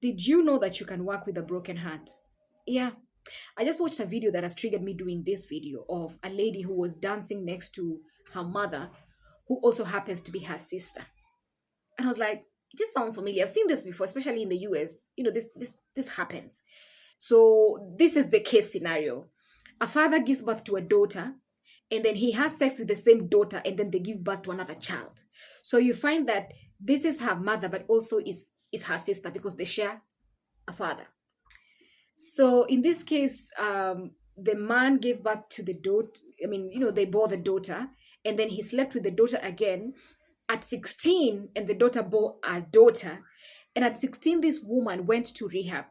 Did you know that you can work with a broken heart? Yeah. I just watched a video that has triggered me doing this video of a lady who was dancing next to her mother, who also happens to be her sister. And I was like, this sounds familiar. I've seen this before, especially in the US. This happens. So this is the case scenario. A father gives birth to a daughter, and then he has sex with the same daughter, and then they give birth to another child. So you find that this is her mother, but also is her sister because they share a father. So in this case, the man gave birth to the daughter. I mean, they bore the daughter, and then he slept with the daughter again at 16, and the daughter bore a daughter. And at 16, this woman went to rehab.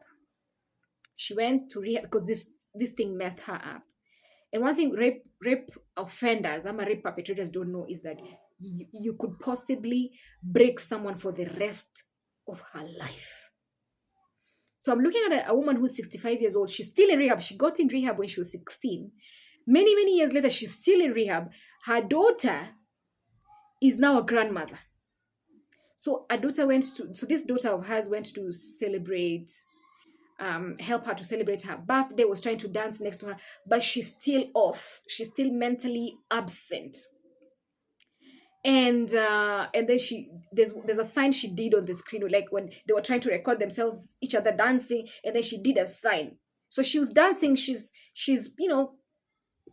She went to rehab because this thing messed her up. And one thing rape offenders, rape perpetrators don't know is that you could possibly break someone for the rest of her life. So I'm looking at a woman who's 65 years old. She's still in rehab. She got in rehab when she was 16. Many, many years later, she's still in rehab. Her daughter is now a grandmother. So this daughter of hers went to celebrate, help her to celebrate her birthday, was trying to dance next to her, but she's still off. She's still mentally absent. And then there's a sign she did on the screen, like when they were trying to record themselves, each other dancing, and then she did a sign. So she was dancing, she's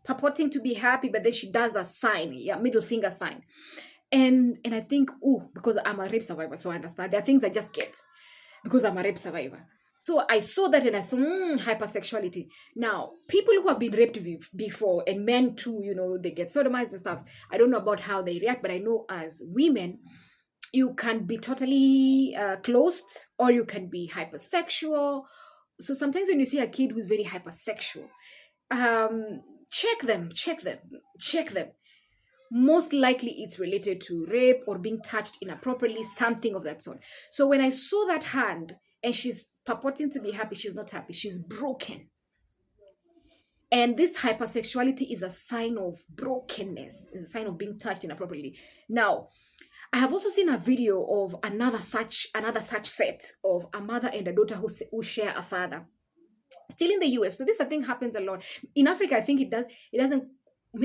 purporting to be happy, but then she does a sign, middle finger sign. And I think, because I'm a rape survivor, so I understand. There are things I just get because I'm a rape survivor. So I saw that and I saw hypersexuality. Now, people who have been raped before, and men too, they get sodomized and stuff. I don't know about how they react, but I know as women, you can be totally closed, or you can be hypersexual. So sometimes when you see a kid who's very hypersexual, check them. Most likely it's related to rape or being touched inappropriately, something of that sort. So when I saw that hand and she's purporting to be happy, she's not happy, she's broken. And this hypersexuality is a sign of brokenness, is a sign of being touched inappropriately. Now, I have also seen a video of another such set of a mother and a daughter who share a father. Still in the US. So this I think happens a lot. In Africa, I think it doesn't,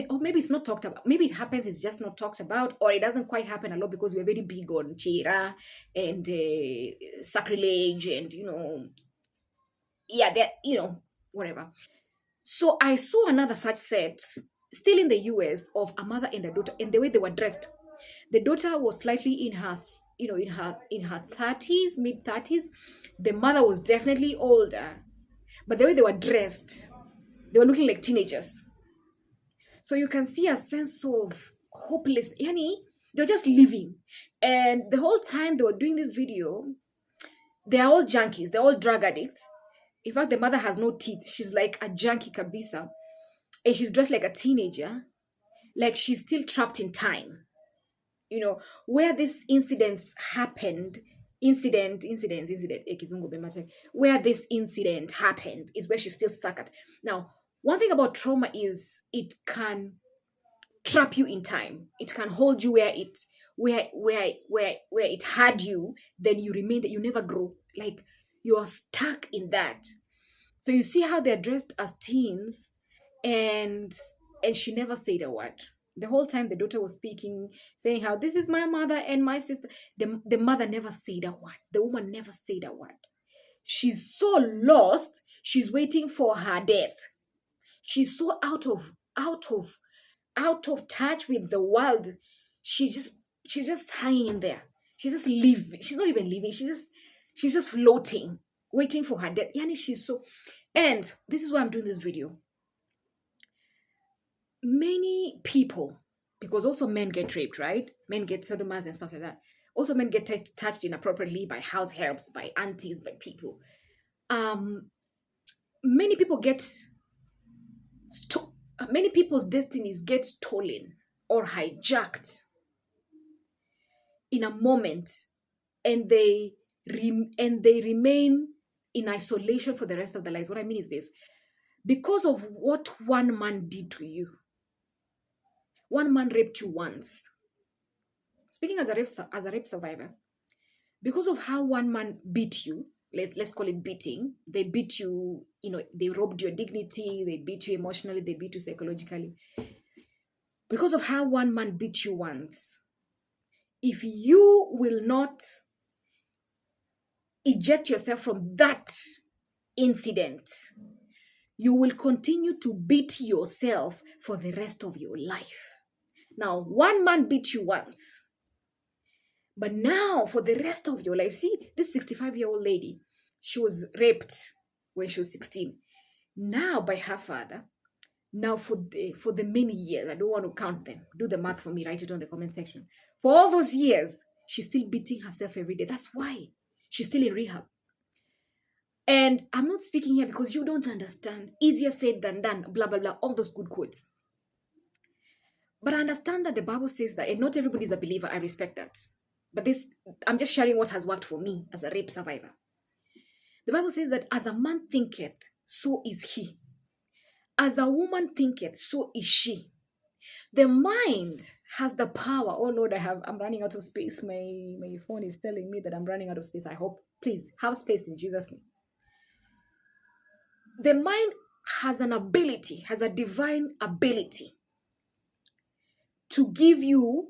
or maybe it's not talked about. Maybe it happens, it's just not talked about, or it doesn't quite happen a lot because we're very big on chira and sacrilege and whatever. So I saw another such set still in the US of a mother and a daughter, and the way they were dressed. The daughter was slightly in her in her 30s, mid 30s. The mother was definitely older, but the way they were dressed, they were looking like teenagers. So you can see a sense of hopeless. Yani, they're just living. And the whole time they were doing this video, they're all junkies. They're all drug addicts. In fact, the mother has no teeth. She's like a junkie kabisa. And she's dressed like a teenager. Like she's still trapped in time. Where this incidents happened, where this incident happened is where she's still stuck at. Now, one thing about trauma is it can trap you in time. It can hold you where it had you, then you remain that you never grow. Like you are stuck in that. So you see how they're dressed as teens, and she never said a word. The whole time the daughter was speaking, saying how this is my mother and my sister. The mother never said a word. The woman never said a word. She's so lost. She's waiting for her death. She's so out of touch with the world. She's just hanging in there. She's just living. She's not even living. She's just floating, waiting for her death. Yani, she's so. And this is why I'm doing this video. Many people, because also men get raped, right? Men get sodomized and stuff like that. Also, men get touched inappropriately by house helps, by aunties, by people. Many people get many people's destinies get stolen or hijacked in a moment, and they remain in isolation for the rest of their lives. What I mean is this: because of what one man did to you, one man raped you once. Speaking as a rape survivor, because of how one man beat you, let's call it beating. They beat you, they robbed your dignity, they beat you emotionally, they beat you psychologically. Because of how one man beat you once, if you will not eject yourself from that incident, you will continue to beat yourself for the rest of your life. Now, one man beat you once, but now for the rest of your life, see, this 65-year-old lady, she was raped when she was 16. Now by her father. Now for the many years, I don't want to count them. Do the math for me, write it on the comment section. For all those years, she's still beating herself every day. That's why she's still in rehab. And I'm not speaking here because you don't understand. Easier said than done, blah, blah, blah, all those good quotes. But I understand that the Bible says that, and not everybody is a believer. I respect that. But I'm just sharing what has worked for me as a rape survivor. The Bible says that as a man thinketh, so is he. As a woman thinketh, so is she. The mind has the power. Oh Lord, I'm running out of space. My phone is telling me that I'm running out of space. I hope, please, have space in Jesus' name. The mind has an ability, has a divine ability to give you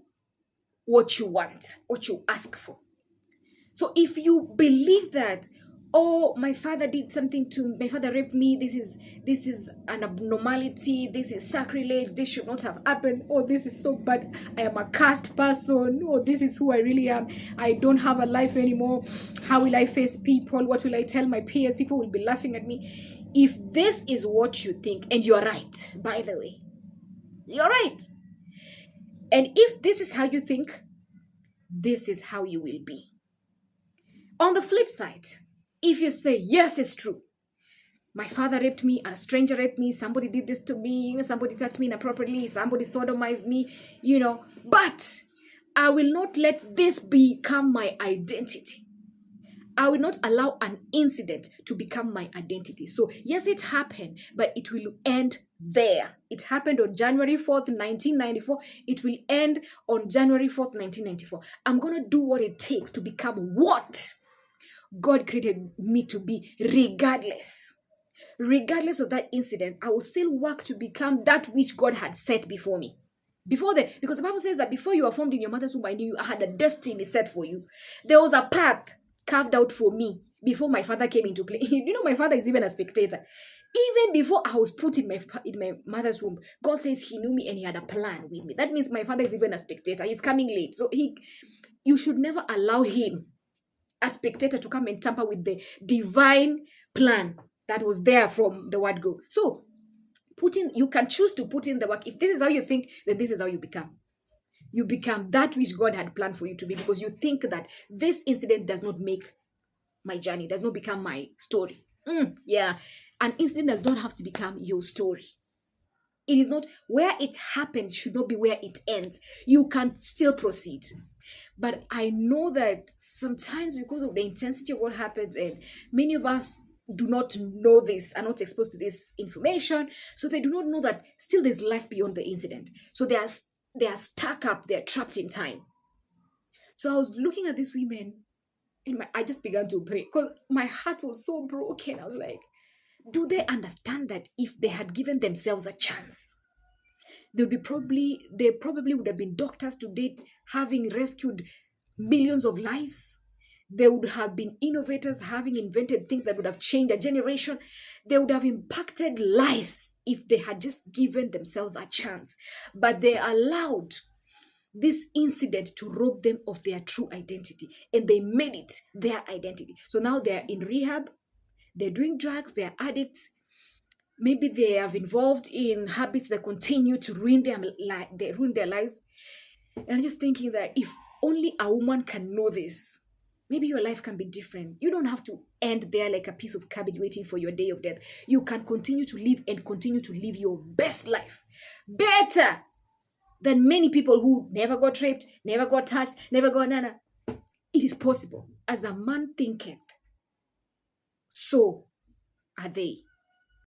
what you want, what you ask for. So if you believe that, oh, my father did something to my father raped me, this is an abnormality, this is sacrilege, this should not have happened, oh, this is so bad, I am a cursed person, oh, this is who I really am, I don't have a life anymore, how will I face people, what will I tell my peers, people will be laughing at me. If this is what you think, and you're right, by the way, you're right, and if this is how you think, this is how you will be. On the flip side, if you say, yes, it's true, my father raped me, a stranger raped me, somebody did this to me, somebody touched me inappropriately, somebody sodomized me, but I will not let this become my identity. I will not allow an incident to become my identity. So yes, it happened, but it will end there. It happened on January 4th, 1994. It will end on January 4th, 1994. I'm going to do what it takes to become what God created me to be, regardless. Regardless of that incident, I will still work to become that which God had set before me. Because the Bible says that before you were formed in your mother's womb, I knew you had a destiny set for you. There was a path carved out for me before my father came into play. My father is even a spectator. Even before I was put in my mother's womb, God says he knew me and he had a plan with me. That means my father is even a spectator. He's coming late. So you should never allow him, a spectator, to come and tamper with the divine plan that was there from the word go. So you can choose to put in the work. If this is how you think, then this is how you become. You become that which God had planned for you to be, because you think that this incident does not make my journey, does not become my story. An incident does not have to become your story. It is not where it happened, should not be where it ends. You can still proceed. But I know that sometimes, because of the intensity of what happens, and many of us do not know this, are not exposed to this information, so they do not know that still there's life beyond the incident. So they are stuck up, they're trapped in time. So I was looking at these women, and I just began to pray, because my heart was so broken. I was like, do they understand that if they had given themselves a chance, they probably would have been doctors today, having rescued millions of lives? They would have been innovators, having invented things that would have changed a generation. They would have impacted lives if they had just given themselves a chance. But they allowed this incident to rob them of their true identity, and they made it their identity. So now they're in rehab, they're doing drugs, they're addicts. Maybe they have involved in habits that continue to ruin their lives. And I'm just thinking that if only a woman can know this, maybe your life can be different. You don't have to end there like a piece of cabbage waiting for your day of death. You can continue to live, and continue to live your best life. Better than many people who never got raped, never got touched, never got nana. It is possible. As a man thinketh, so are they.